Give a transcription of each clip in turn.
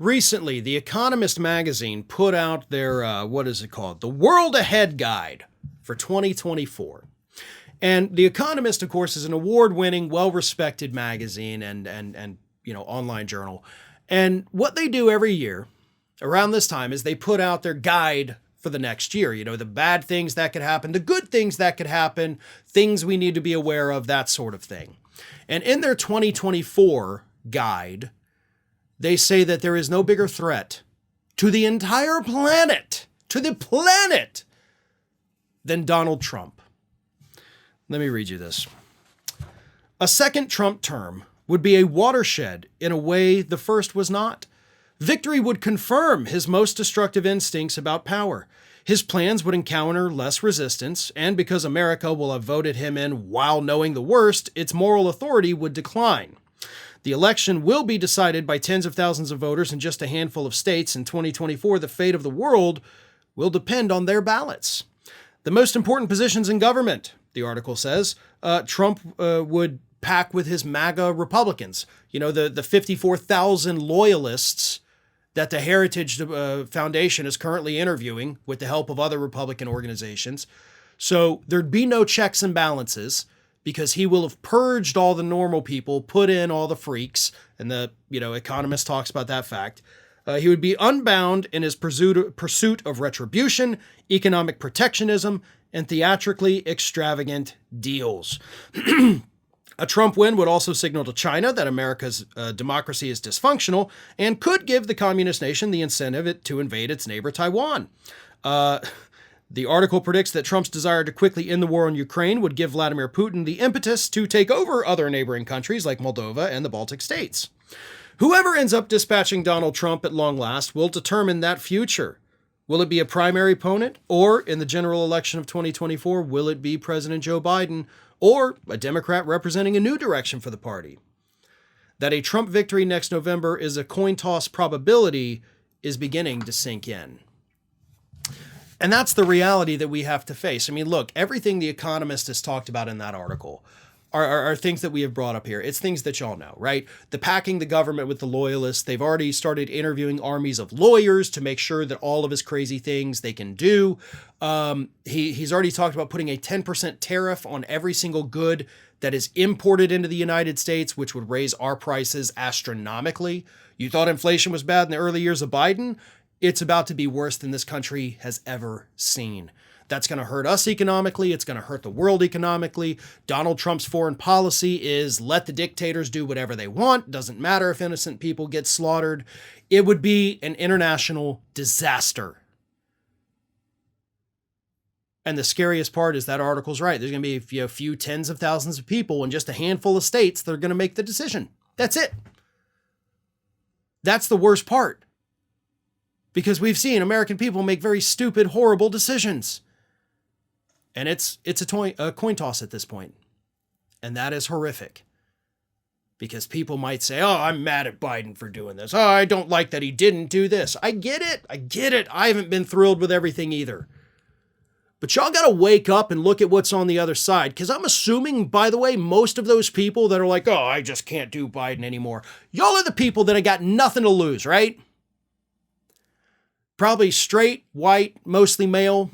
Recently, The Economist magazine put out their, what is it called? The World Ahead Guide for 2024. And The Economist, of course, is an award-winning, well-respected magazine and online journal. And what they do every year around this time is they put out their guide for the next year. You know, the bad things that could happen, the good things that could happen, things we need to be aware of, that sort of thing. And in their 2024 guide, they say that there is no bigger threat to the entire planet, than Donald Trump. Let me read you this. A second Trump term would be a watershed in a way the first was not. Victory would confirm his most destructive instincts about power. His plans would encounter less resistance, and because America will have voted him in while knowing the worst, its moral authority would decline. The election will be decided by tens of thousands of voters in just a handful of states. In 2024, the fate of the world will depend on their ballots. The most important positions in government, the article says, Trump would pack with his MAGA Republicans. You know, the 54,000 loyalists that the Heritage Foundation is currently interviewing with the help of other Republican organizations. So there'd be no checks and balances because he will have purged all the normal people, put in all the freaks, and the Economist talks about that fact. He would be unbound in his pursuit of retribution, economic protectionism, and theatrically extravagant deals. A Trump win would also signal to China that America's democracy is dysfunctional and could give the communist nation the incentive to invade its neighbor Taiwan. The article predicts that Trump's desire to quickly end the war in Ukraine would give Vladimir Putin the impetus to take over other neighboring countries like Moldova and the Baltic states. Whoever ends up dispatching Donald Trump at long last will determine that future. Will it be a primary opponent, or in the general election of 2024, will it be President Joe Biden, or a Democrat representing a new direction for the party? That a Trump victory next November is a coin toss probability is beginning to sink in. And that's the reality that we have to face. I mean, look, everything The Economist has talked about in that article are things that we have brought up here. It's things that y'all know, right? The packing the government with the loyalists. They've already started interviewing armies of lawyers to make sure that all of his crazy things they can do. He's already talked about putting a 10% tariff on every single good that is imported into the United States, which would raise our prices astronomically. You thought inflation was bad in the early years of Biden? It's about to be worse than this country has ever seen. That's going to hurt us economically. It's going to hurt the world economically. Donald Trump's foreign policy is let the dictators do whatever they want. Doesn't matter if innocent people get slaughtered. It would be an international disaster. And the scariest part is that article's right. There's going to be a few tens of thousands of people in just a handful of states that are going to make the decision. That's it. That's the worst part. Because we've seen American people make very stupid, horrible decisions. And it's a coin toss at this point. And that is horrific. Because people might say, oh, I'm mad at Biden for doing this. Oh, I don't like that he didn't do this. I get it. I haven't been thrilled with everything either. But y'all got to wake up and look at what's on the other side. Because I'm assuming, by the way, most of those people that are like, oh, I just can't do Biden anymore. Y'all are the people that have got nothing to lose, right? Probably straight, white, mostly male.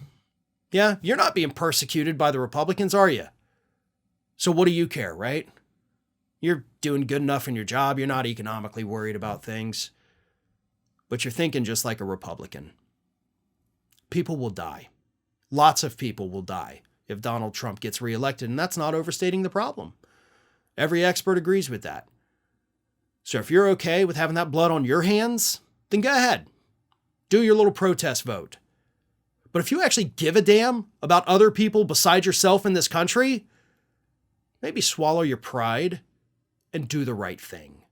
Yeah, you're not being persecuted by the Republicans, are you? So what do you care, right? You're doing good enough in your job. You're not economically worried about things. But you're thinking just like a Republican. People will die. Lots of people will die if Donald Trump gets reelected, and that's not overstating the problem. Every expert agrees with that. So if you're okay with having that blood on your hands, then go ahead. Do your little protest vote. But if you actually give a damn about other people besides yourself in this country, maybe swallow your pride and do the right thing.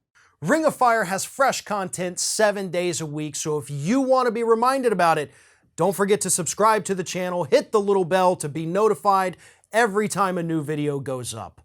Ring of Fire has fresh content 7 days a week, so if you want to be reminded about it, don't forget to subscribe to the channel, hit the little bell to be notified every time a new video goes up.